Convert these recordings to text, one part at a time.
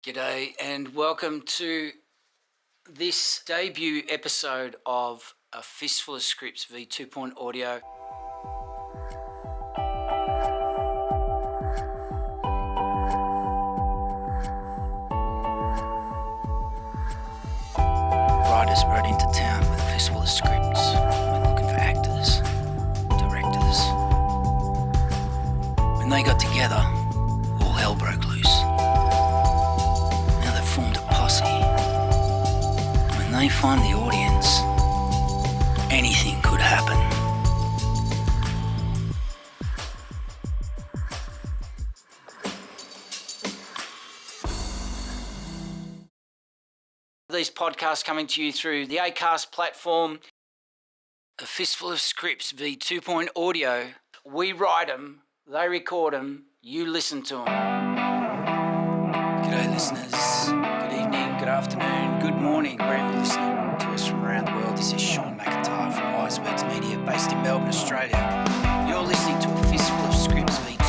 G'day and welcome to this debut episode of A Fistful of Scripts v 2 Audio. Writers rode into town with a fistful of scripts when looking for actors, directors. When they got together, all hell broke loose. Now they've formed a posse. When they find the audience, anything could happen. These podcasts coming to you through the Acast platform. A Fistful of Scripts v 2 Audio. We write them, they record them, you listen to them. G'day listeners, good evening, good afternoon, good morning, wherever you're listening to us from around the world. This is Sean McIntyre from Wise Words Media, based in Melbourne, Australia. You're listening to A Fistful of Scripts v 2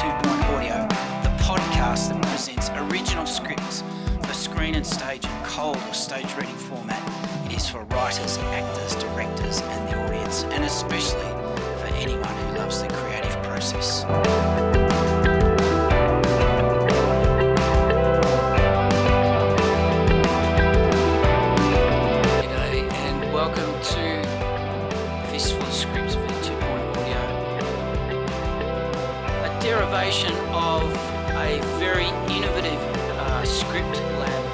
Audio, the podcast that presents original scripts for screen and stage in cold or stage reading format. It is for writers, actors, directors and the audience, and especially for anyone who loves the creative process. G'day and welcome to Fistful of Scripts v 2 Audio, a derivation of a very innovative script lab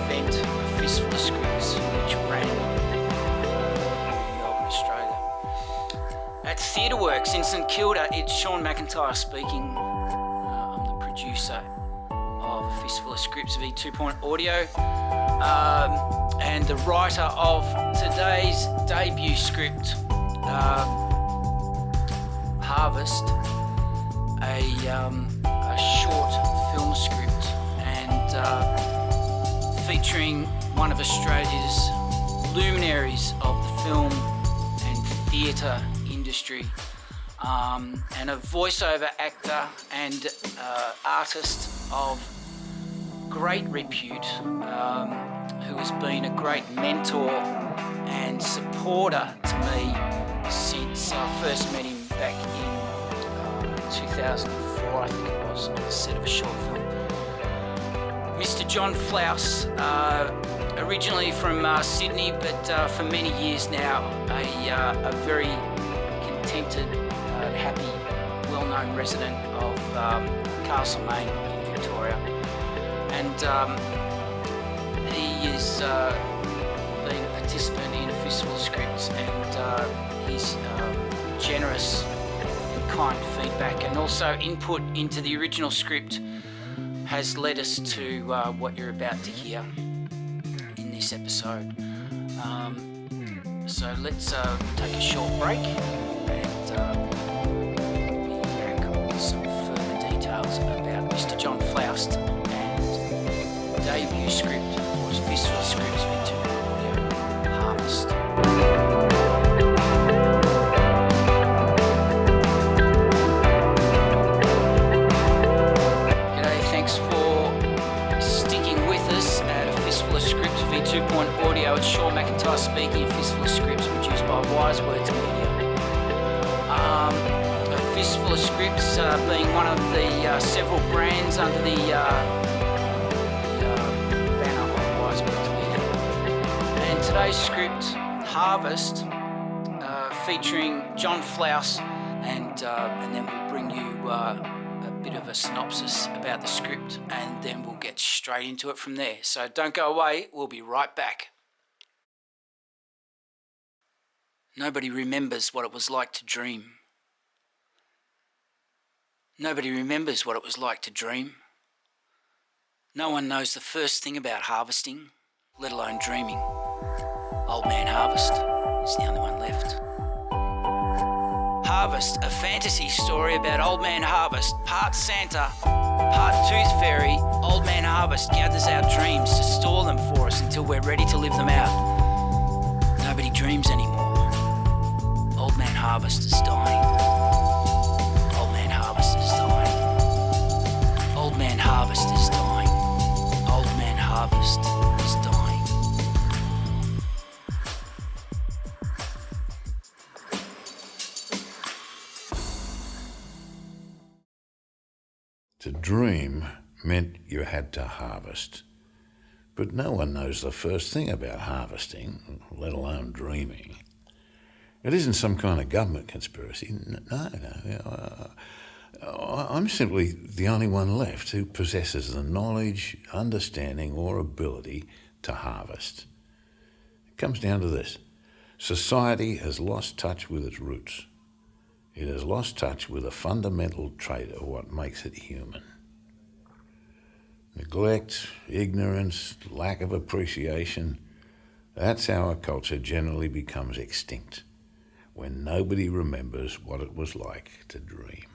event, A Fistful of Scripts, which ran in Melbourne, Australia. At TheatreWorks in St Kilda, it's Sean McIntyre speaking. I'm the producer of A Fistful of Scripts v 2 Audio and the writer of today's debut script, Harvest, a short film script featuring one of Australia's luminaries of the film and theatre industry, and a voiceover actor and artist of great repute, who has been a great mentor and supporter to me since I first met him back in 2004, I think it was, on the set of a short film. Mr. John Flaus, originally from Sydney, but for many years now, a very contented, happy, well-known resident of Callumny in Victoria. And he has been a participant in A Fistful of Scripts, and his generous and kind feedback and also input into the original script has led us to what you're about to hear in this episode. So let's take a short break and we'll be back with some further details about Mr. John Flaus and debut script for his Fistful of Scripts v 2 Audio, Harvest. Audio, it's Sean McIntyre speaking. A Fistful of Scripts produced by Wise Words Media. A Fistful of Scripts being one of the several brands under the banner of Wise Words Media. And today's script, Harvest, featuring John Flaus, and then we'll bring you a bit of a synopsis about the script, and then we'll get straight into it from there. So don't go away, we'll be right back. Nobody remembers what it was like to dream. Nobody remembers what it was like to dream. No one knows the first thing about harvesting, let alone dreaming. Old Man Harvest is the only one left. Harvest, a fantasy story about Old Man Harvest, part Santa, part Tooth Fairy. Old Man Harvest gathers our dreams to store them for us until we're ready to live them out. Nobody dreams anymore. Old Man Harvest is dying. Old Man Harvest is dying. Old Man Harvest is dying. harvest is dying. To dream meant you had to harvest. But no one knows the first thing about harvesting, let alone dreaming. It isn't some kind of government conspiracy. No. I'm simply the only one left who possesses the knowledge, understanding, or ability to harvest. It comes down to this. Society has lost touch with its roots. It has lost touch with a fundamental trait of what makes it human. Neglect, ignorance, lack of appreciation, that's how a culture generally becomes extinct, when nobody remembers what it was like to dream.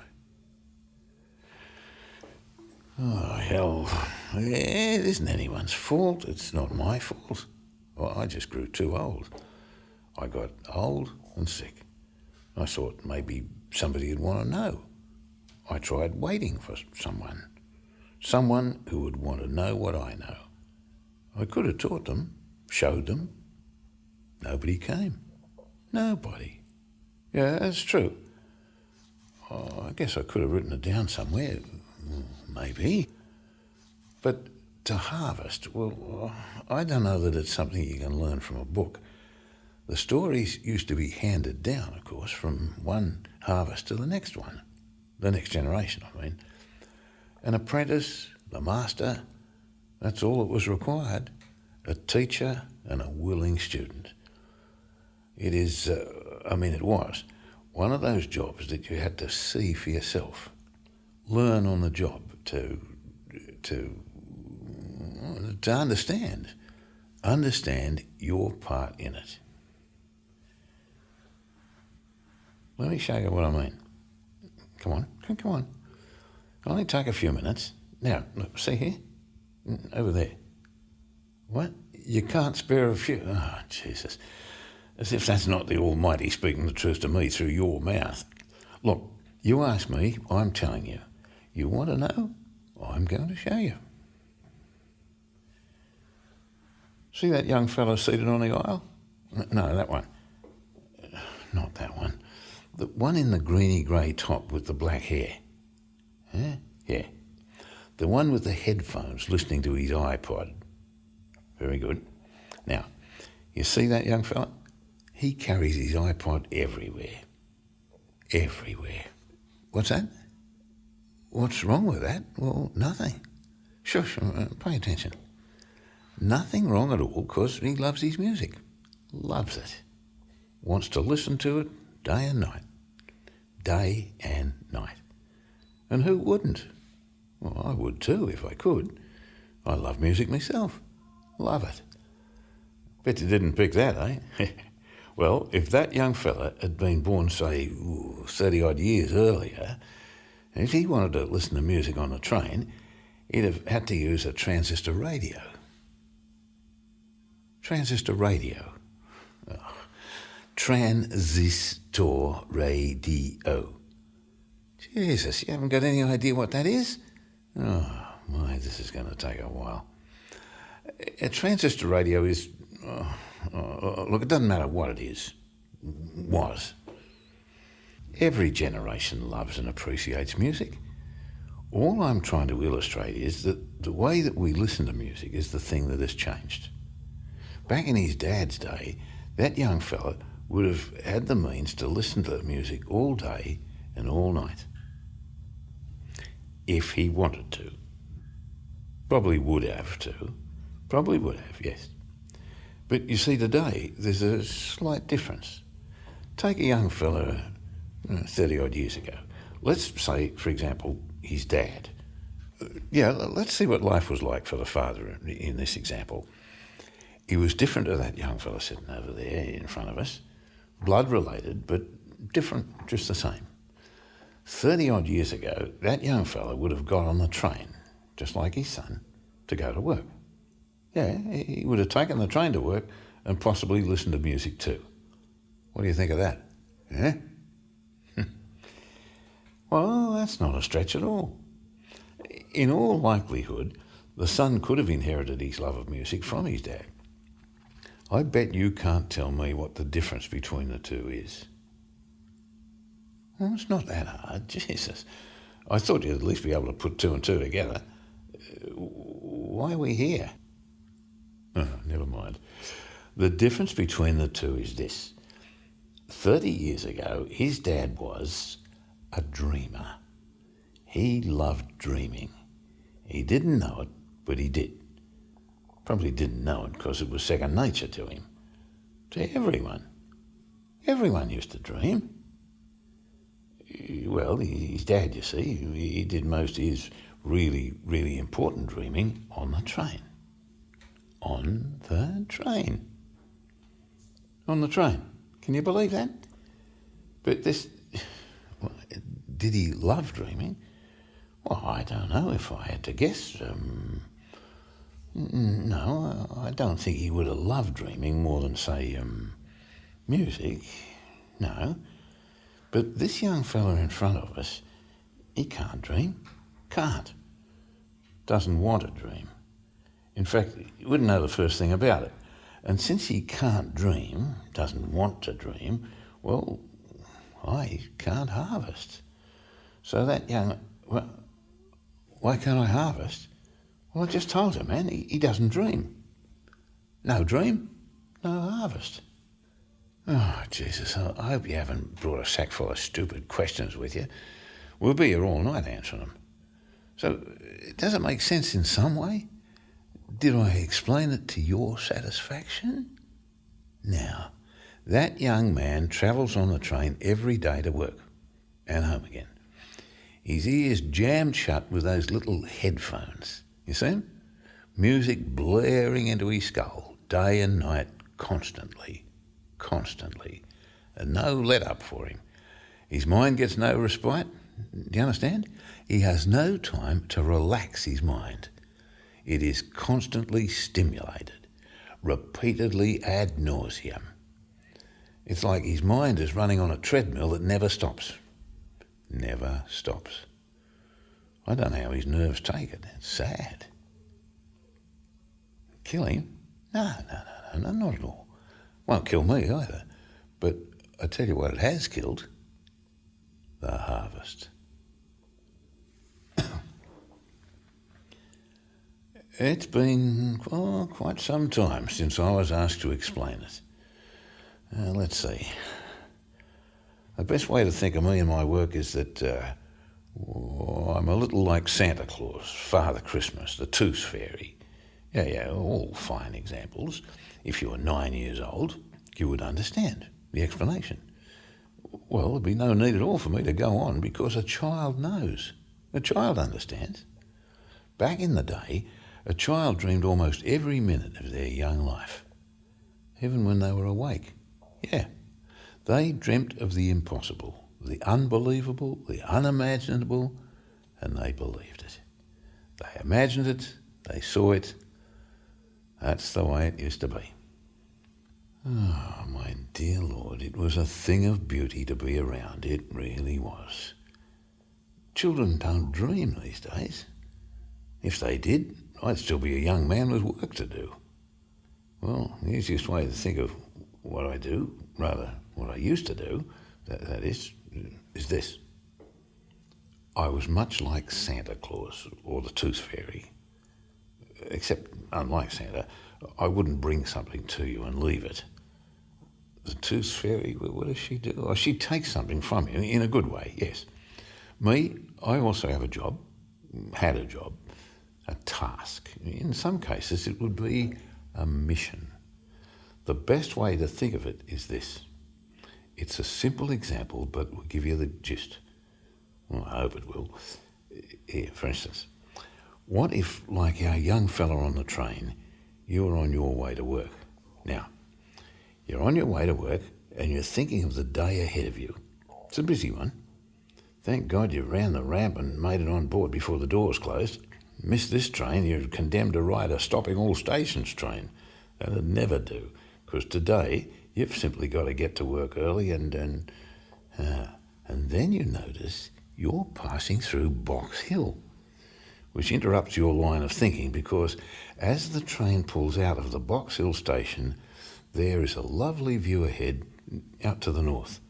Oh, hell, it isn't anyone's fault. It's not my fault. Well, I just grew too old. I got old and sick. I thought maybe somebody would want to know. I tried waiting for someone who would want to know what I know. I could have taught them, showed them. Nobody came. Nobody. Yeah, that's true. Oh, I guess I could have written it down somewhere. Maybe. But to harvest, well, I don't know that it's something you can learn from a book. The stories used to be handed down, of course, from one harvest to the next one. The next generation, I mean. An apprentice, the master, that's all that was required. A teacher and a willing student. It was one of those jobs that you had to see for yourself. Learn on the job to understand your part in it. Let me show you what I mean. Come on. It'll only take a few minutes. Now, look, see here? Over there. What? You can't spare a few? Oh, Jesus. As if that's not the Almighty speaking the truth to me through your mouth. Look, you ask me, I'm telling you. You want to know? I'm going to show you. See that young fellow seated on the aisle? No, that one. Not that one. The one in the greeny grey top with the black hair. Huh? Yeah. The one with the headphones listening to his iPod. Very good. Now, you see that young fella? He carries his iPod everywhere. Everywhere. What's that? What's wrong with that? Well, nothing. Shush, pay attention. Nothing wrong at all because he loves his music. Loves it. Wants to listen to it day and night. Day and night. And who wouldn't? Well, I would too if I could. I love music myself. Love it. Bet you didn't pick that, eh? Well, if that young fella had been born, say, 30-odd years earlier, if he wanted to listen to music on the train, he'd have had to use a transistor radio. Transistor radio. Oh. Transistor radio. Jesus, you haven't got any idea what that is? Oh, my, this is going to take a while. A transistor radio is... look, it doesn't matter what it is. Was. Every generation loves and appreciates music. All I'm trying to illustrate is that the way that we listen to music is the thing that has changed. Back in his dad's day, that young fella would have had the means to listen to music all day and all night. If he wanted to. Probably would have too. Probably would have, yes. But you see, today, there's a slight difference. Take a young fella 30-odd years ago. Let's say, for example, his dad. Let's see what life was like for the father in this example. He was different to that young fella sitting over there in front of us. Blood related, but different, just the same. 30-odd years ago, that young fella would have got on the train, just like his son, to go to work. Yeah, he would have taken the train to work and possibly listened to music too. What do you think of that? Yeah? Well, that's not a stretch at all. In all likelihood, The son could have inherited his love of music from his dad. I bet you can't tell me what the difference between the two is. Well, it's not that hard, Jesus. I thought you'd at least be able to put two and two together. Why are we here? Oh, never mind. The difference between the two is this. 30 years ago, his dad was a dreamer. He loved dreaming. He didn't know it, but he did. Probably didn't know it because it was second nature to him. To everyone. Everyone used to dream. Well, his dad, you see, he did most of his really, really important dreaming on the train. On the train. On the train. Can you believe that? But this... Did he love dreaming? Well, I don't know if I had to guess. No, I don't think he would have loved dreaming more than, say, music. No. But this young fella in front of us, he can't dream. Can't. Doesn't want to dream. In fact, he wouldn't know the first thing about it. And since he can't dream, doesn't want to dream, well, I can't harvest. So that young... Well, why can't I harvest? Well, I just told you, man, he doesn't dream. No dream, no harvest. Oh, Jesus, I hope you haven't brought a sack full of stupid questions with you. We'll be here all night answering them. So, does it make sense in some way? Did I explain it to your satisfaction? Now, that young man travels on the train every day to work and home again. His ears jammed shut with those little headphones. You see him? Music blaring into his skull, day and night, constantly. And no let-up for him. His mind gets no respite. Do you understand? He has no time to relax his mind. It is constantly stimulated, repeatedly ad nauseum. It's like his mind is running on a treadmill that never stops. Never stops. I don't know how his nerves take it. It's sad. Kill him? No, not at all. Won't kill me either. But I tell you what it has killed. The harvest. It's been quite some time since I was asked to explain it. Let's see. The best way to think of me and my work is that I'm a little like Santa Claus, Father Christmas, the Tooth Fairy. Yeah, all fine examples. If you were 9 years old, you would understand the explanation. Well, there'd be no need at all for me to go on because a child knows. A child understands. Back in the day, a child dreamed almost every minute of their young life, even when they were awake. Yeah, they dreamt of the impossible, the unbelievable, the unimaginable, and they believed it. They imagined it, they saw it. That's the way it used to be. Oh, my dear Lord, it was a thing of beauty to be around. It really was. Children don't dream these days. If they did, I'd still be a young man with work to do. Well, the easiest way to think of what I do, rather what I used to do, that is this. I was much like Santa Claus or the Tooth Fairy. Except, unlike Santa, I wouldn't bring something to you and leave it. The Tooth Fairy, what does she do? Oh, she takes something from you, in a good way, yes. Me, I also have a job, had a job, a task. In some cases, it would be a mission. The best way to think of it is this. It's a simple example, but will give you the gist. Well, I hope it will. Here, for instance, what if, like our young fella on the train, you were on your way to work? Now, you're on your way to work and you're thinking of the day ahead of you. It's a busy one. Thank God you ran the ramp and made it on board before the doors closed. Missed this train, you're condemned to ride a stopping all stations train. That'd never do, because today you've simply got to get to work early and then you notice you're passing through Box Hill, which interrupts your line of thinking because as the train pulls out of the Box Hill station, there is a lovely view ahead out to the north.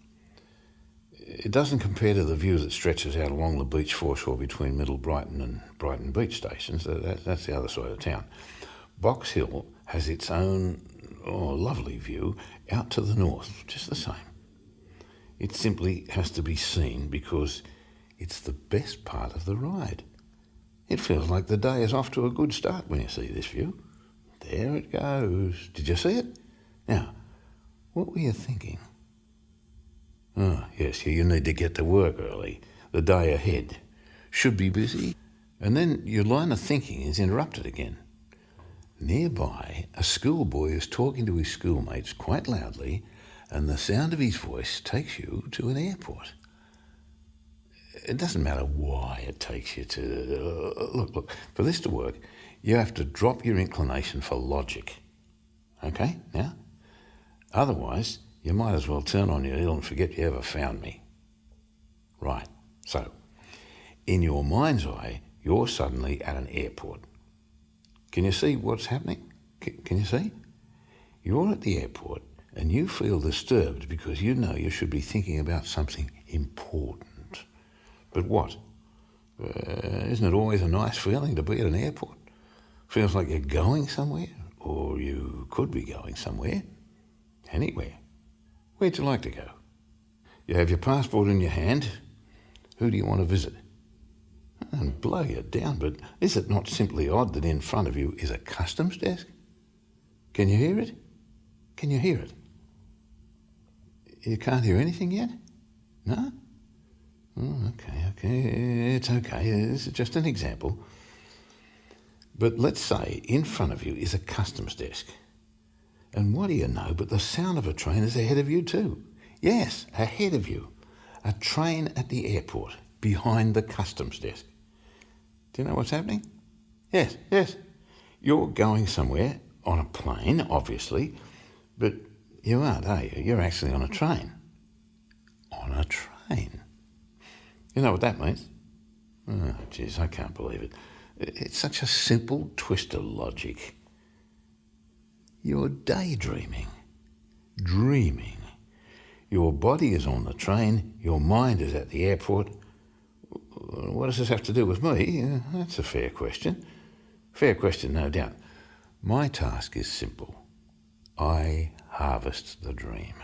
It doesn't compare to the view that stretches out along the beach foreshore between Middle Brighton and Brighton Beach stations. That's the other side of town. Box Hill has its own lovely view out to the north, just the same. It simply has to be seen because it's the best part of the ride. It feels like the day is off to a good start when you see this view. There it goes. Did you see it? Now, what were you thinking? Oh, yes, you need to get to work early. The day ahead should be busy. And then your line of thinking is interrupted again. Nearby, a schoolboy is talking to his schoolmates quite loudly, and the sound of his voice takes you to an airport. It doesn't matter why it takes you to... Look, for this to work, you have to drop your inclination for logic. Okay, now? Otherwise, you might as well turn on your heel and forget you ever found me. Right, so, in your mind's eye, you're suddenly at an airport. Can you see what's happening? Can you see? You're at the airport and you feel disturbed because you know you should be thinking about something important. But what? Isn't it always a nice feeling to be at an airport? Feels like you're going somewhere, or you could be going somewhere. Anywhere. Where'd you like to go? You have your passport in your hand. Who do you want to visit? And blow you down, but is it not simply odd that in front of you is a customs desk? Can you hear it? Can you hear it? You can't hear anything yet? No? Oh, okay. It's okay. This is just an example. But let's say in front of you is a customs desk. And what do you know but the sound of a train is ahead of you too? Yes, ahead of you. A train at the airport, behind the customs desk. Do you know what's happening? Yes. You're going somewhere on a plane, obviously, but you aren't, are you? You're actually on a train. On a train. You know what that means? Oh, geez, I can't believe it. It's such a simple twist of logic. You're daydreaming, dreaming. Your body is on the train, your mind is at the airport. What does this have to do with me? That's a fair question. Fair question, no doubt. My task is simple. I harvest the dream.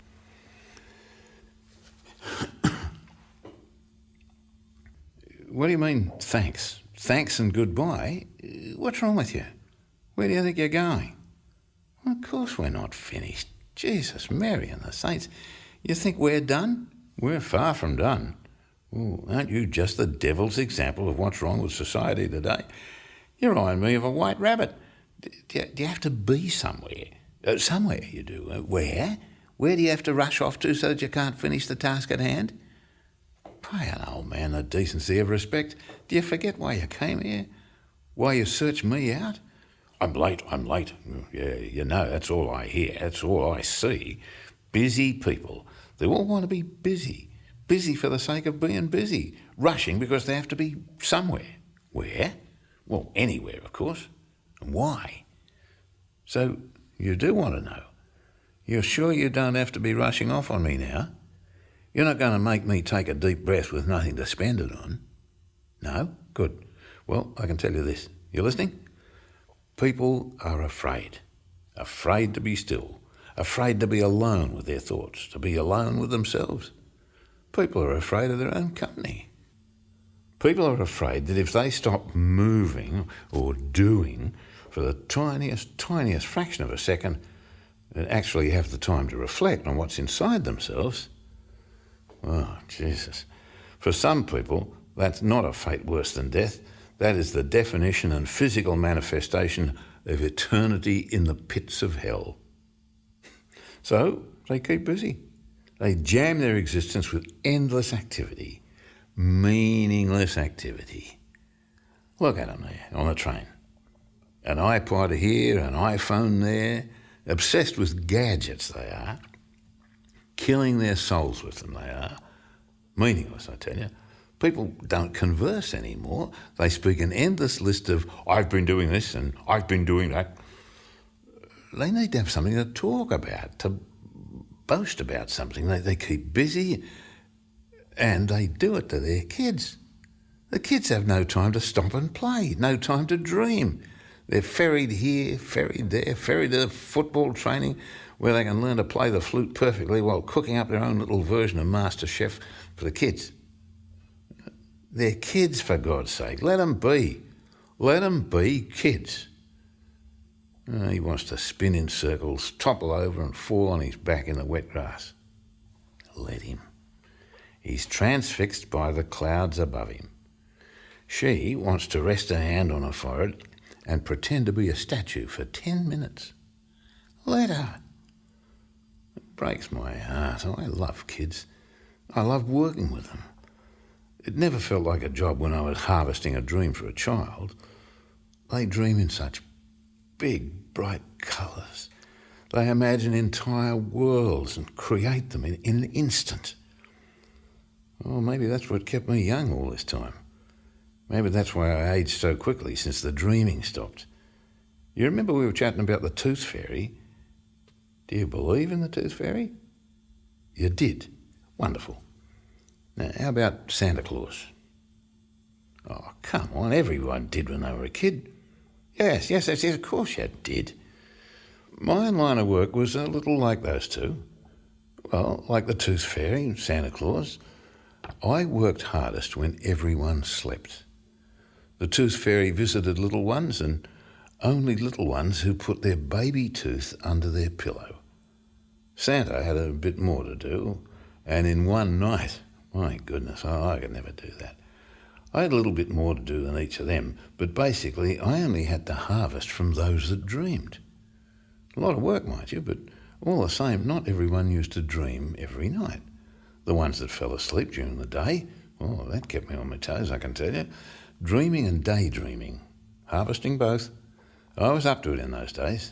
What do you mean, thanks? Thanks and goodbye? What's wrong with you? Where do you think you're going? Well, of course we're not finished. Jesus, Mary and the saints. You think we're done? We're far from done. Ooh, aren't you just the devil's example of what's wrong with society today? You remind me of a white rabbit. Do you have to be somewhere? Somewhere you do. Where? Where do you have to rush off to so that you can't finish the task at hand? Pray an old man the decency of respect. Do you forget why you came here? Why you searched me out? I'm late. Yeah, you know, that's all I hear. That's all I see. Busy people. They all want to be busy. Busy for the sake of being busy. Rushing because they have to be somewhere. Where? Well, anywhere, of course. And why? So, you do want to know. You're sure you don't have to be rushing off on me now? You're not going to make me take a deep breath with nothing to spend it on? No? Good. Well, I can tell you this. You listening? People are afraid. Afraid to be still. Afraid to be alone with their thoughts. To be alone with themselves. People are afraid of their own company. People are afraid that if they stop moving or doing for the tiniest fraction of a second and actually have the time to reflect on what's inside themselves, oh, Jesus. For some people, that's not a fate worse than death. That is the definition and physical manifestation of eternity in the pits of hell. So they keep busy. They jam their existence with endless activity, meaningless activity. Look at them there on the train. An iPod here, an iPhone there, obsessed with gadgets they are, killing their souls with them they are. Meaningless, I tell you. People don't converse anymore. They speak an endless list of, I've been doing this and I've been doing that. They need to have something to talk about, to boast about something. They keep busy and they do it to their kids. The kids have no time to stop and play, no time to dream. They're ferried here, ferried there, ferried to football training where they can learn to play the flute perfectly while cooking up their own little version of Master Chef for the kids. They're kids, for God's sake. Let them be. Let them be kids. He wants to spin in circles, topple over and fall on his back in the wet grass. Let him. He's transfixed by the clouds above him. She wants to rest her hand on her forehead and pretend to be a statue for 10 minutes. Let her. It breaks my heart. I love kids. I love working with them. It never felt like a job when I was harvesting a dream for a child. They dream in such big, bright colours. They imagine entire worlds and create them in an instant. Well, maybe that's what kept me young all this time. Maybe that's why I aged so quickly since the dreaming stopped. You remember we were chatting about the Tooth Fairy? Do you believe in the Tooth Fairy? You did. Wonderful. Now, how about Santa Claus? Oh, come on, everyone did when they were a kid. Yes, of course you did. My line of work was a little like those two. Well, like the Tooth Fairy and Santa Claus. I worked hardest when everyone slept. The Tooth Fairy visited little ones, and only little ones who put their baby tooth under their pillow. Santa had a bit more to do, and in one night, my goodness, I could never do that. I had a little bit more to do than each of them, but basically I only had to harvest from those that dreamed. A lot of work, mind you, but all the same, not everyone used to dream every night. The ones that fell asleep during the day, well, that kept me on my toes, I can tell you. Dreaming and daydreaming, harvesting both. I was up to it in those days.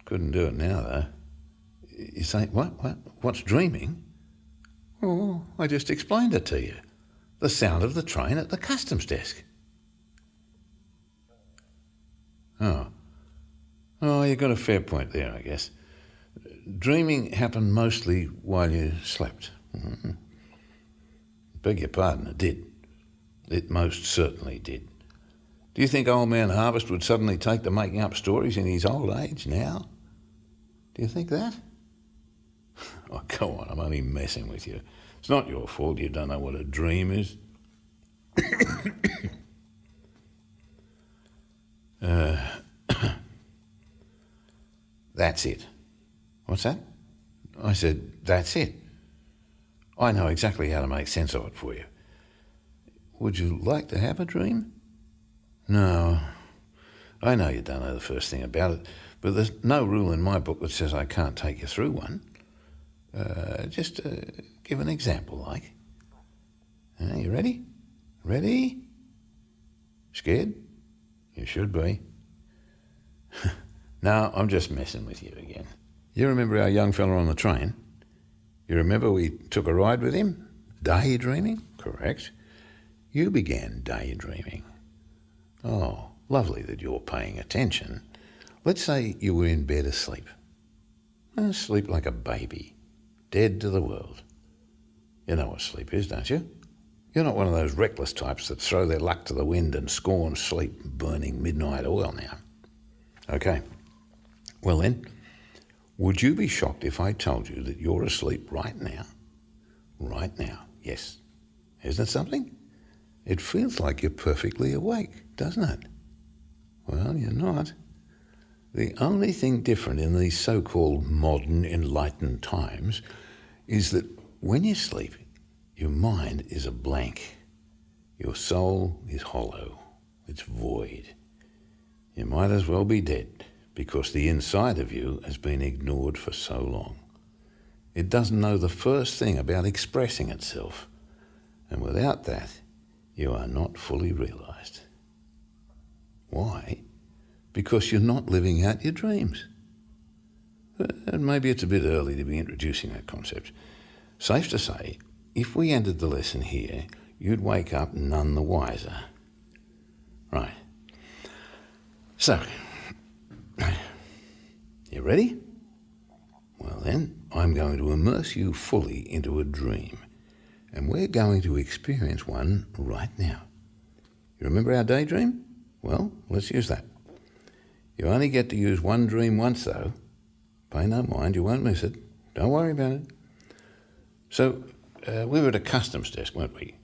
Couldn't do it now, though. You say, what's dreaming? Oh, I just explained it to you. The sound of the train at the customs desk. Oh, you got a fair point there, I guess. Dreaming happened mostly while you slept. Beg your pardon, it did. It most certainly did. Do you think old man Harvest would suddenly take to making up stories in his old age now? Do you think that? Oh, go on, I'm only messing with you. It's not your fault you don't know what a dream is. That's it. What's that? I said, that's it. I know exactly how to make sense of it for you. Would you like to have a dream? No. I know you don't know the first thing about it, but there's no rule in my book that says I can't take you through one. Just give an example, like. You ready? Ready? Scared? You should be. No, I'm just messing with you again. You remember our young fella on the train? You remember we took a ride with him? Daydreaming? Correct. You began daydreaming. Oh, lovely that you're paying attention. Let's say you were in bed asleep. Sleep like a baby, dead to the world. You know what sleep is, don't you? You're not one of those reckless types that throw their luck to the wind and scorn sleep, burning midnight oil now. Okay. Well then, would you be shocked if I told you that you're asleep right now? Right now, yes. Isn't it something? It feels like you're perfectly awake, doesn't it? Well, you're not. The only thing different in these so-called modern, enlightened times is that when you sleep, your mind is a blank. Your soul is hollow. It's void. You might as well be dead because the inside of you has been ignored for so long. It doesn't know the first thing about expressing itself. And without that, you are not fully realised. Why? Because you're not living out your dreams. And maybe it's a bit early to be introducing that concept. Safe to say, if we ended the lesson here, you'd wake up none the wiser. Right. So, you ready? Well then, I'm going to immerse you fully into a dream, and we're going to experience one right now. You remember our daydream? Well, let's use that. You only get to use one dream once though. Pay no mind, you won't miss it. Don't worry about it. So, we were at a customs desk, weren't we?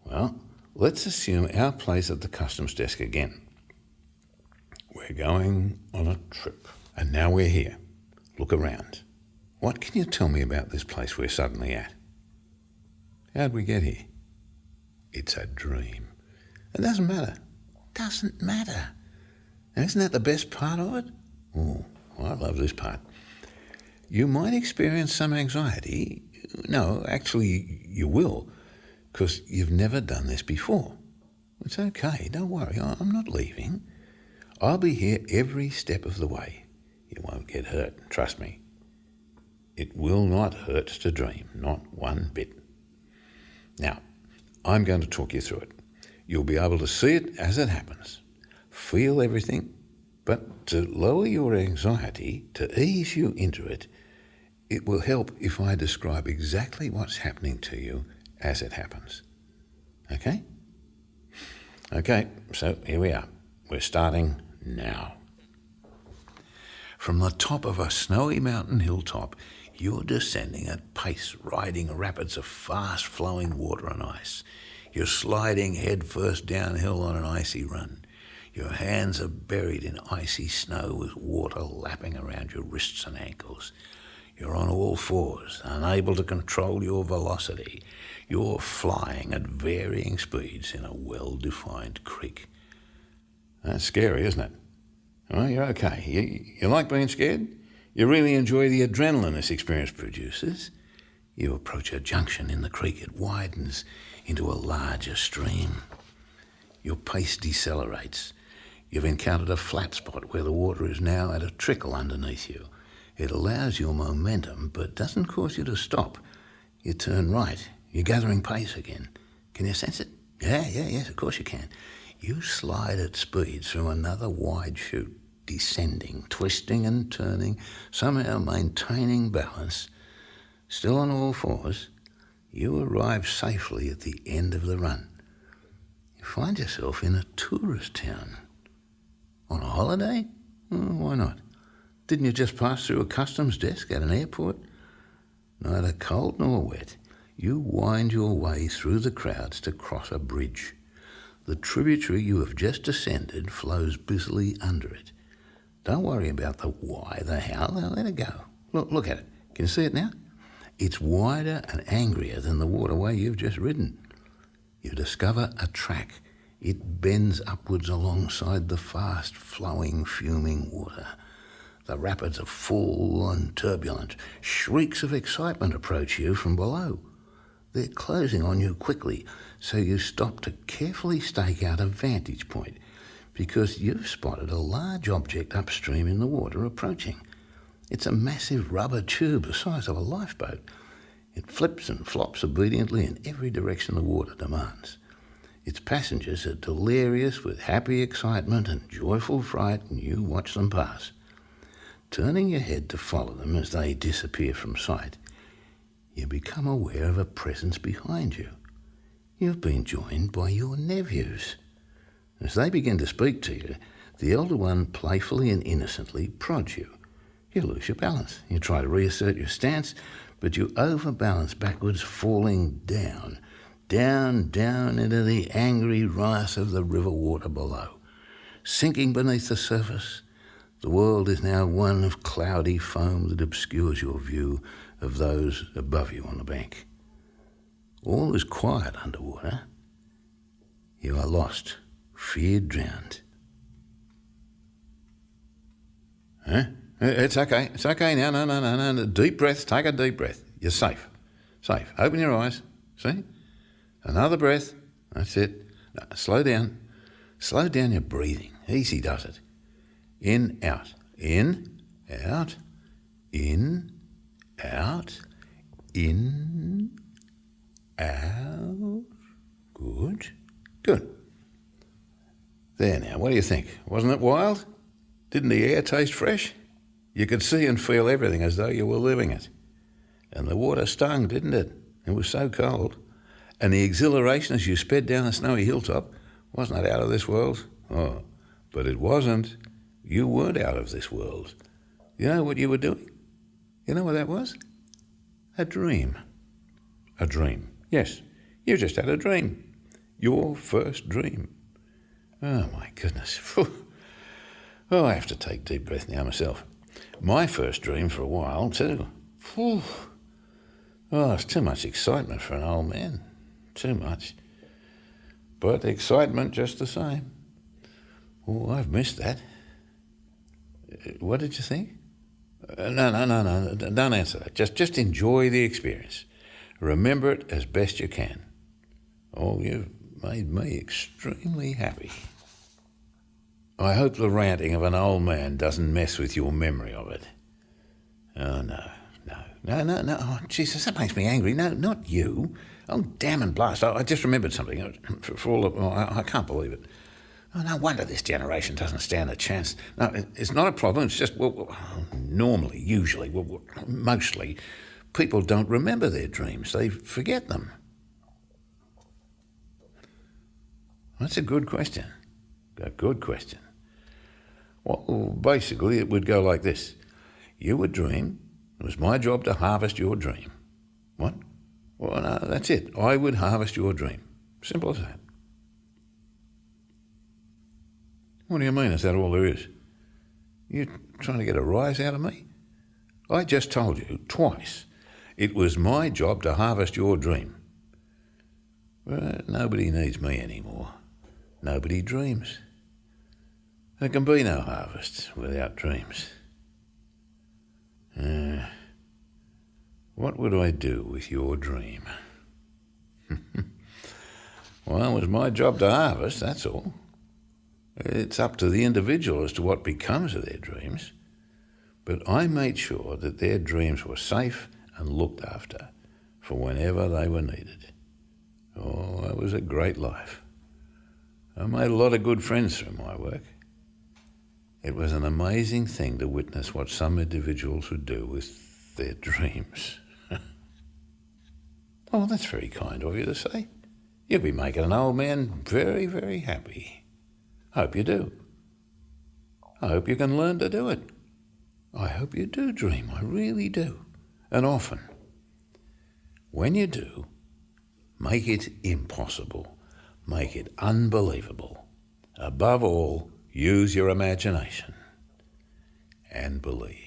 Well, let's assume our place at the customs desk again. We're going on a trip, and now we're here. Look around. What can you tell me about this place we're suddenly at? How'd we get here? It's a dream. It doesn't matter. Doesn't matter. And isn't that the best part of it? Oh, I love this part. You might experience some anxiety. No, actually, you will, because you've never done this before. It's okay, don't worry, I'm not leaving. I'll be here every step of the way. You won't get hurt, trust me. It will not hurt to dream, not one bit. Now, I'm going to talk you through it. You'll be able to see it as it happens. Feel everything, but to lower your anxiety, to ease you into it, it will help if I describe exactly what's happening to you as it happens. Okay? Okay, so here we are. We're starting now. From the top of a snowy mountain hilltop, you're descending at pace, riding rapids of fast-flowing water and ice. You're sliding headfirst downhill on an icy run. Your hands are buried in icy snow with water lapping around your wrists and ankles. You're on all fours, unable to control your velocity. You're flying at varying speeds in a well-defined creek. That's scary, isn't it? Well, you're okay. You like being scared? You really enjoy the adrenaline this experience produces? You approach a junction in the creek. It widens into a larger stream. Your pace decelerates. You've encountered a flat spot where the water is now at a trickle underneath you. It allows your momentum, but doesn't cause you to stop. You turn right. You're gathering pace again. Can you sense it? Yes, of course you can. You slide at speed through another wide chute, descending, twisting and turning, somehow maintaining balance. Still on all fours, you arrive safely at the end of the run. You find yourself in a tourist town. On a holiday? Why not? Didn't you just pass through a customs desk at an airport? Neither cold nor wet, you wind your way through the crowds to cross a bridge. The tributary you have just descended flows busily under it. Don't worry about the why, the how, let it go. Look at it. Can you see it now? It's wider and angrier than the waterway you've just ridden. You discover a track. It bends upwards alongside the fast-flowing, fuming water. The rapids are full and turbulent. Shrieks of excitement approach you from below. They're closing on you quickly, so you stop to carefully stake out a vantage point because you've spotted a large object upstream in the water approaching. It's a massive rubber tube the size of a lifeboat. It flips and flops obediently in every direction the water demands. Its passengers are delirious with happy excitement and joyful fright, and you watch them pass. Turning your head to follow them as they disappear from sight, you become aware of a presence behind you. You've been joined by your nephews. As they begin to speak to you, the elder one playfully and innocently prods you. You lose your balance. You try to reassert your stance, but you overbalance backwards, falling down into the angry wrath of the river water below. Sinking beneath the surface, the world is now one of cloudy foam that obscures your view of those above you on the bank. All is quiet underwater. You are lost, feared, drowned. Huh? It's okay now. No. Deep breath, take a deep breath. You're safe. Open your eyes. See? Another breath. That's it. No, slow down. Slow down your breathing. Easy does it. In, out. In, out. In, out. In, out. Good. Good. There now, what do you think? Wasn't it wild? Didn't the air taste fresh? You could see and feel everything as though you were living it. And the water stung, didn't it? It was so cold. And the exhilaration as you sped down a snowy hilltop, wasn't it out of this world? Oh, but it wasn't. You weren't out of this world. You know what you were doing? You know what that was? A dream. A dream. Yes, you just had a dream. Your first dream. Oh, my goodness. Oh, I have to take a deep breath now myself. My first dream for a while, too. Oh, it's too much excitement for an old man. Too much. But excitement just the same. Oh, I've missed that. What did you think? No. Don't answer that. Just enjoy the experience. Remember it as best you can. Oh, you've made me extremely happy. I hope the ranting of an old man doesn't mess with your memory of it. Oh, no. Oh, Jesus, that makes me angry. No, not you. Oh, damn and blast. I just remembered something. I can't believe it. Oh, no wonder this generation doesn't stand a chance. No, it's not a problem. It's just, normally, usually, mostly, people don't remember their dreams. They forget them. That's a good question. A good question. Well, basically, it would go like this. You would dream. It was my job to harvest your dream. What? Well, no, that's it. I would harvest your dream. Simple as that. What do you mean? Is that all there is? You trying to get a rise out of me? I just told you twice. It was my job to harvest your dream. Well, nobody needs me anymore. Nobody dreams. There can be no harvest without dreams. What would I do with your dream? Well, it was my job to harvest, that's all. It's up to the individual as to what becomes of their dreams. But I made sure that their dreams were safe and looked after for whenever they were needed. Oh, it was a great life. I made a lot of good friends through my work. It was an amazing thing to witness what some individuals would do with their dreams. Oh, that's very kind of you to say. You'll be making an old man very, very happy. Hope you do. I hope you can learn to do it. I hope you do dream, I really do. And often. When you do, make it impossible. Make it unbelievable. Above all, use your imagination and believe.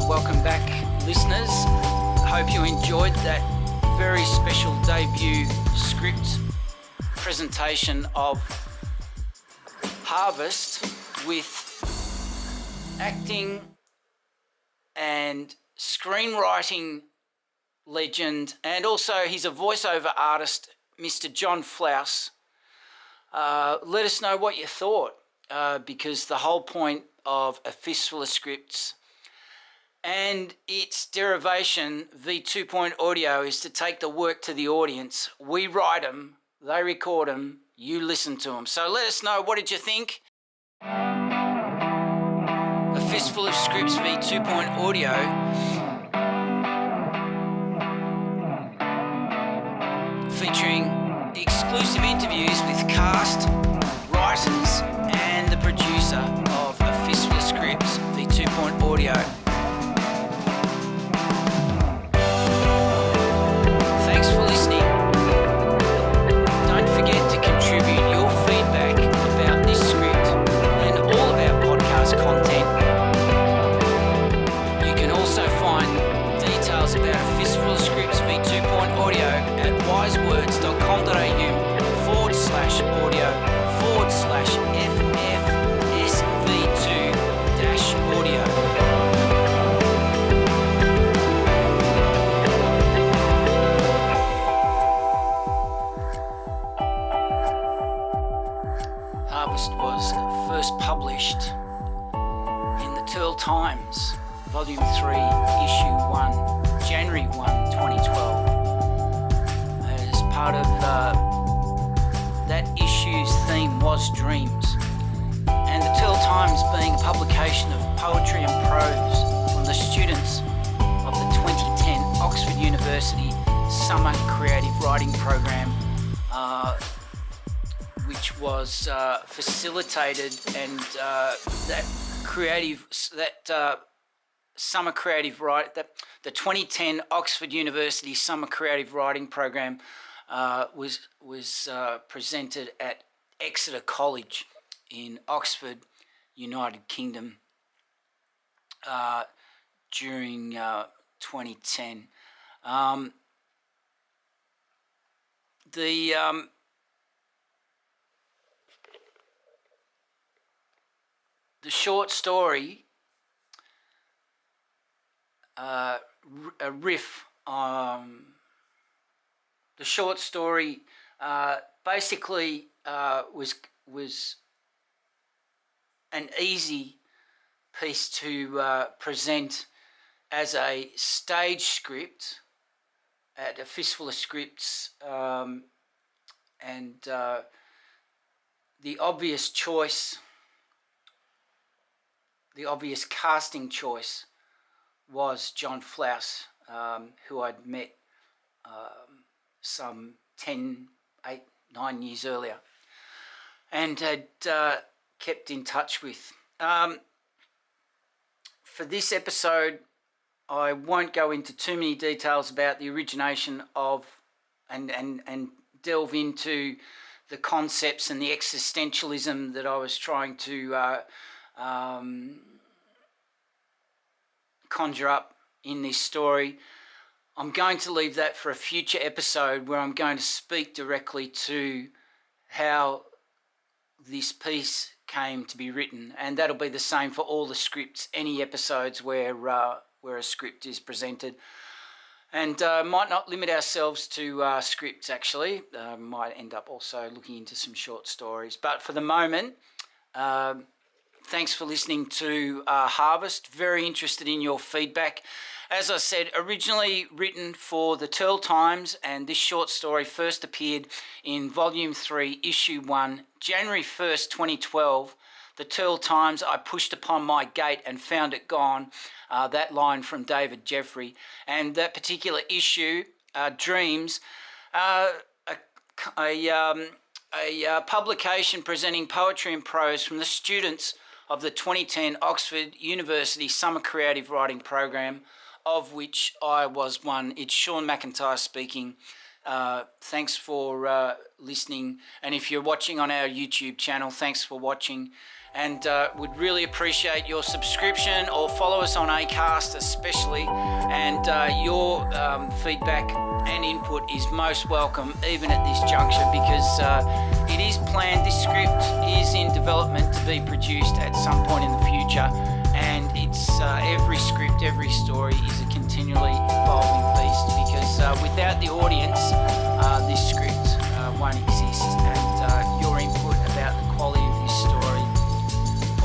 Welcome back, listeners. Hope you enjoyed that very special debut script presentation of Harvest with acting and screenwriting legend, and also he's a voiceover artist, Mr. John Flaus. Let us know what you thought, because the whole point of A Fistful of Scripts and its derivation, the 2-point audio, is to take the work to the audience. We write them, they record them, you listen to them. So let us know, what did you think? A Fistful of Scripts v 2-point audio. Featuring exclusive interviews with cast, writers and the producer of A Fistful of Scripts v 2-point audio. Thanks for listening. Don't forget to contribute your feedback about this script and all of our podcast content. You can also find details about A Fistful of Scripts v 2-point audio at wisewords.com.au/. Turl Times, Volume 3, Issue 1, January 1, 2012. As part of that issue's theme was dreams. And the Turl Times being a publication of poetry and prose from the students of the 2010 Oxford University Summer Creative Writing Program, which was facilitated, and Summer Creative Writing, the 2010 Oxford University Summer Creative Writing Program was presented at Exeter College in Oxford, United Kingdom, during 2010. The short story, a riff. The short story basically was an easy piece to present as a stage script at a Fistful of Scripts, and the obvious casting choice was John Flaus, who I'd met some 9 years earlier and had kept in touch with. For this episode, I won't go into too many details about the origination of and delve into the concepts and the existentialism that I was trying to conjure up in this story. I'm going to leave that for a future episode where I'm going to speak directly to how this piece came to be written, and that'll be the same for all the scripts, any episodes where a script is presented. And might not limit ourselves to scripts, actually. Might end up also looking into some short stories. But for the moment, thanks for listening to Harvest. Very interested in your feedback. As I said, originally written for the Turl Times, and this short story first appeared in Volume 3, Issue 1, January 1st, 2012. The Turl Times, I pushed upon my gate and found it gone. That line from David Jeffrey. And that particular issue, Dreams, a publication presenting poetry and prose from the students of the 2010 Oxford University Summer Creative Writing Program, of which I was one. It's Sean McIntyre speaking. Thanks for listening. And if you're watching on our YouTube channel, thanks for watching. And would really appreciate your subscription, or follow us on Acast especially. And your feedback and input is most welcome, even at this juncture, because it is planned. This script is in development to be produced at some point in the future. And it's every script, every story is a continually evolving beast, because without the audience, this script won't exist. And your input about the quality of this story,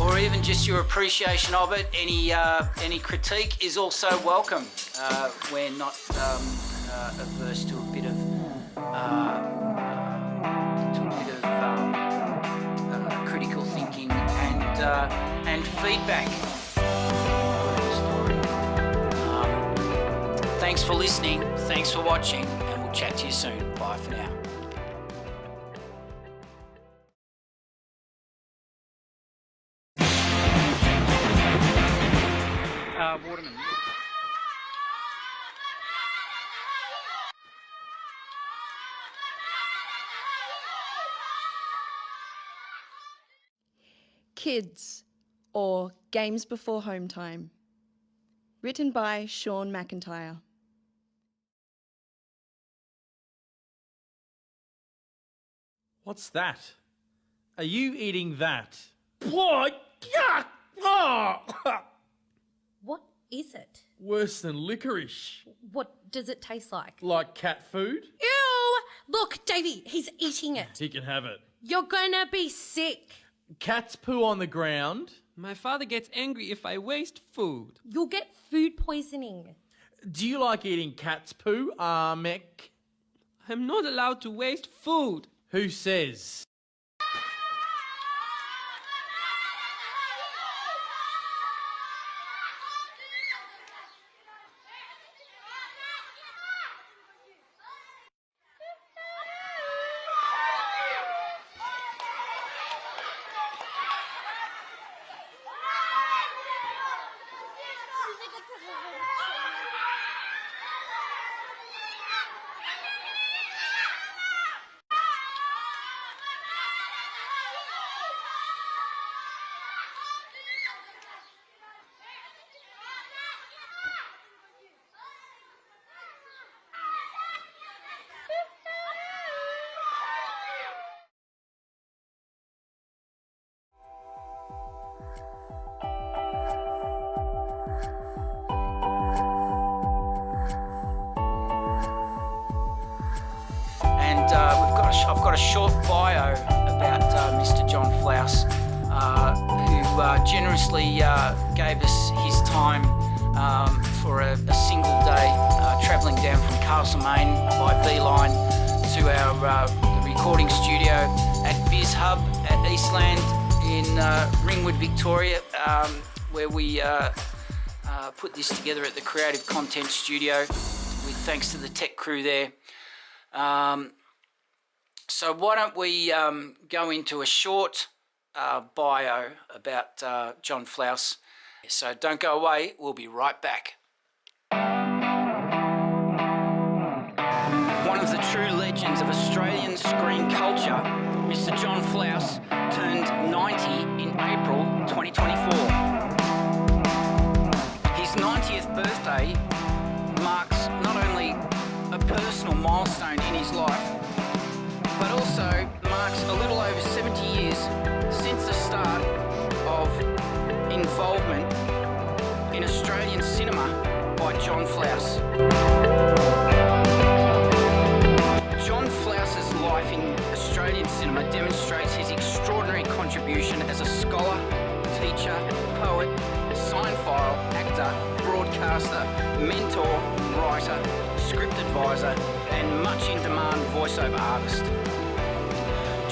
or even just your appreciation of it, any critique is also welcome. We're not averse to a bit of critical thinking and feedback. Thanks for listening, thanks for watching, and we'll chat to you soon. Bye for now. Waterman. Kids, or Games Before Home Time. Written by Sean McIntyre. What's that? Are you eating that? What? Yuck! Oh! What is it? Worse than licorice. What does it taste like? Like cat food? Ew! Look, Davey, he's eating it. He can have it. You're gonna be sick. Cats poo on the ground. My father gets angry if I waste food. You'll get food poisoning. Do you like eating cat's poo, Mech? I'm not allowed to waste food. Who says? I've got a short bio about Mr. John Flaus, who generously gave us his time for a single day, travelling down from Castlemaine by V-Line to our the recording studio at Biz Hub at Eastland in Ringwood, Victoria, where we put this together at the Creative Content Studio with thanks to the tech crew there. So why don't we go into a short bio about John Flaus. So don't go away, we'll be right back. One of the true legends of Australian screen culture, Mr. John Flaus turned 90 in April 2024. His 90th birthday marks not only a personal milestone in his life, but also marks a little over 70 years since the start of involvement in Australian cinema by John Flaus. John Flaus's life in Australian cinema demonstrates his extraordinary contribution as a scholar, teacher, poet, cinephile, actor, broadcaster, mentor, writer, script advisor, and much in-demand voiceover artist.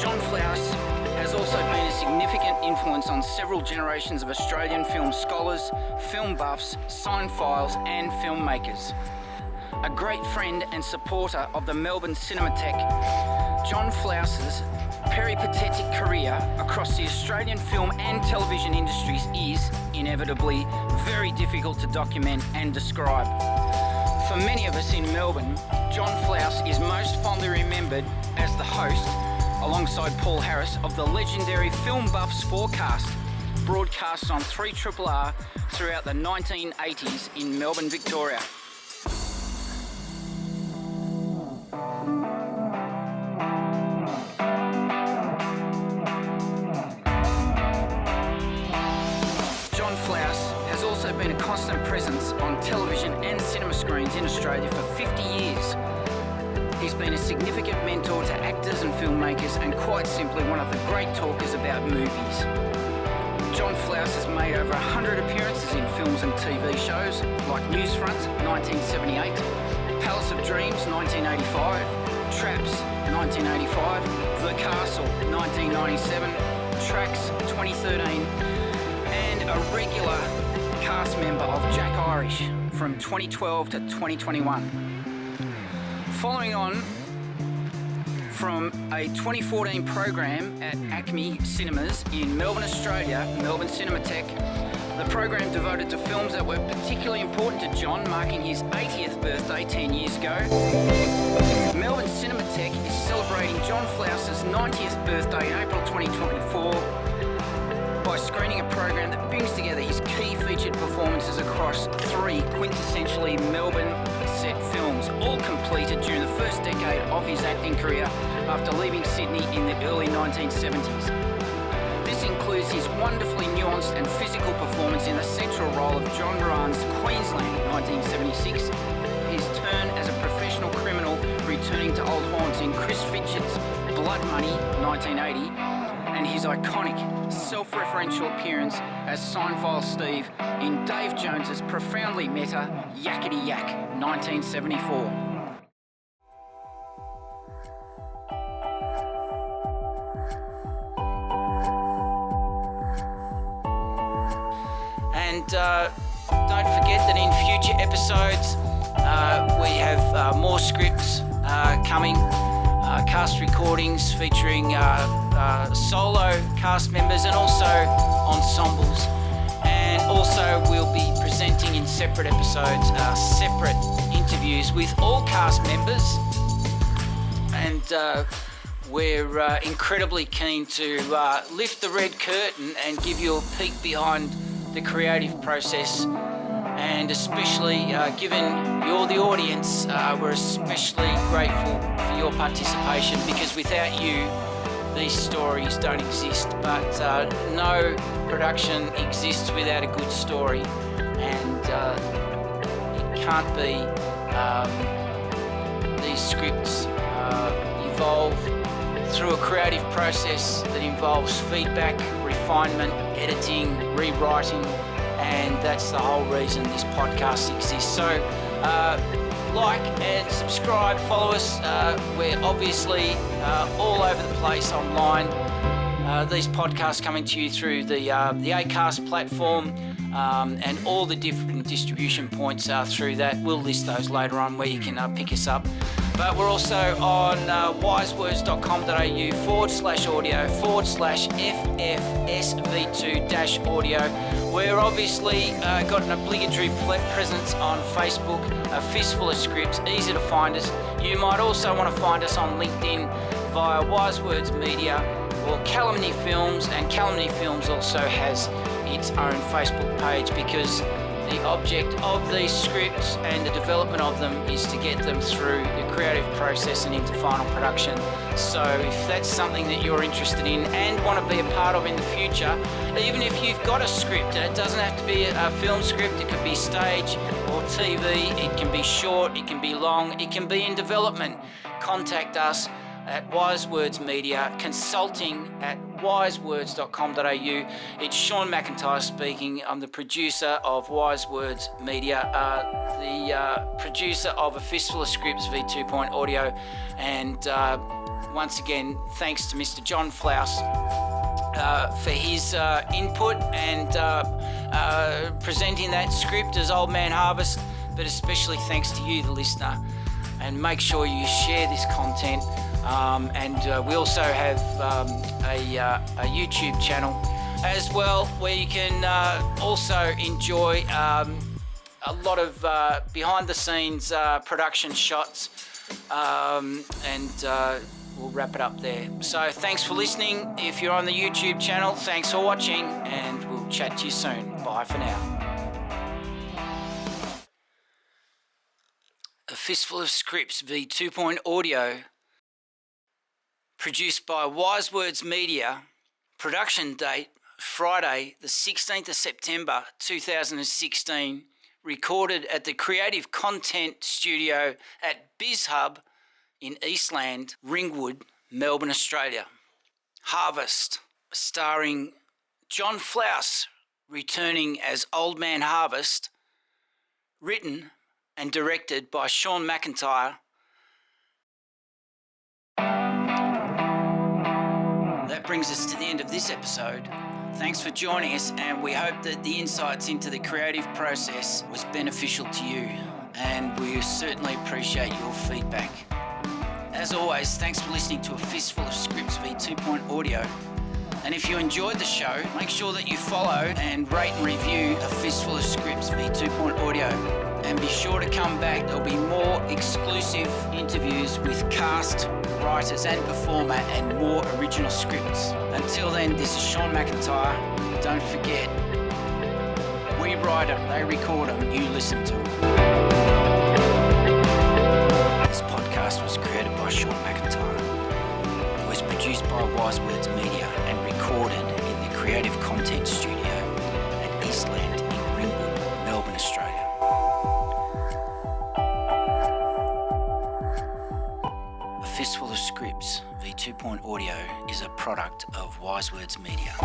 John Flaus has also been a significant influence on several generations of Australian film scholars, film buffs, cinephiles and filmmakers. A great friend and supporter of the Melbourne Cinematheque, John Flaus's peripatetic career across the Australian film and television industries is, inevitably, very difficult to document and describe. For many of us in Melbourne, John Flaus is most fondly remembered as the host, alongside Paul Harris, of the legendary Film Buffs Forecast, broadcast on 3RRR throughout the 1980s in Melbourne, Victoria. John Flaus has also been a constant presence on television and cinema screens in Australia for 50 years. He's been a significant mentor to actors and filmmakers, and quite simply one of the great talkers about movies. John Flaus has made over 100 appearances in films and TV shows like Newsfront, 1978, Palace of Dreams, 1985, Traps, 1985, The Castle, 1997, Tracks, 2013, and a regular cast member of Jack Irish from 2012 to 2021. Following on from a 2014 program at Acme Cinemas in Melbourne, Australia, Melbourne Cinematheque, the program devoted to films that were particularly important to John, marking his 80th birthday 10 years ago. Melbourne Cinematheque is celebrating John Flaus's 90th birthday in April 2024 by screening a program that brings together his key featured performances across 3 quintessentially Melbourne set films, all completed during the first decade of his acting career after leaving Sydney in the early 1970s. This includes his wonderfully nuanced and physical performance in the central role of John Moran's Queensland, 1976, his turn as a professional criminal returning to old haunts in Chris Fitchett's Blood Money, 1980, and his iconic self-referential appearance as Seinfeld Steve in Dave Jones's profoundly meta Yakety Yak 1974. And don't forget that in future episodes we have more scripts coming, cast recordings featuring solo cast members and also ensembles. And also we'll be presenting in separate episodes separate interviews with all cast members. And we're incredibly keen to lift the red curtain and give you a peek behind the creative process, and especially given you're the audience, we're especially grateful for your participation, because without you these stories don't exist. But no production exists without a good story, and it can't be. These scripts evolve through a creative process that involves feedback, refinement, editing, rewriting, and that's the whole reason this podcast exists. So like and subscribe, follow us. We're obviously all over the place online. These podcasts coming to you through the Acast platform, and all the different distribution points through that. We'll list those later on where you can pick us up. But we're also on wisewords.com.au/audio/FFSV2-audio. We're obviously got an obligatory presence on Facebook, Fistful of Scripts, easy to find us. You might also want to find us on LinkedIn via Wise Words Media or Callumny Films, and Callumny Films also has its own Facebook page, because the object of these scripts and the development of them is to get them through the creative process and into final production. So if that's something that you're interested in and want to be a part of in the future, even if you've got a script, and it doesn't have to be a film script, it could be stage or TV, it can be short, it can be long, it can be in development, contact us at Wise Words Media, consulting at wisewords.com.au. It's Sean McIntyre speaking. I'm the producer of Wise Words Media, the producer of A Fistful of Scripts V2 Audio, and once again, thanks to Mr. John Flaus for his input and presenting that script as Old Man Harvest, but especially thanks to you, the listener. And make sure you share this content. And we also have a YouTube channel as well, where you can also enjoy a lot of behind the scenes production shots, and we'll wrap it up there. So thanks for listening. If you're on the YouTube channel, thanks for watching, and we'll chat to you soon. Bye for now. A Fistful of Scripts V2 Audio, produced by Wise Words Media. Production date Friday the 16th of September 2016. Recorded at the Creative Content Studio at BizHub in Eastland, Ringwood, Melbourne, Australia. Harvest, starring John Flaus returning as Old Man Harvest. Written and directed by Sean McIntyre. That brings us to the end of this episode. Thanks for joining us, and we hope that the insights into the creative process was beneficial to you, and we certainly appreciate your feedback. As always, thanks for listening to A Fistful of Scripts V2 Audio. And if you enjoyed the show, make sure that you follow and rate and review A Fistful of Scripts V2 Audio. And be sure to come back. There'll be more exclusive interviews with cast, writers and performer, and more original scripts. Until then, this is Sean McIntyre. Don't forget, we write them, they record them, you listen to them. This podcast was created by Sean McIntyre. It was produced by Wise Words Media and recorded in the Creative Content Studio at Eastland in Ringwood, Melbourne, Australia. A Fistful of Scripts V2 Audio is a product of Wise Words Media.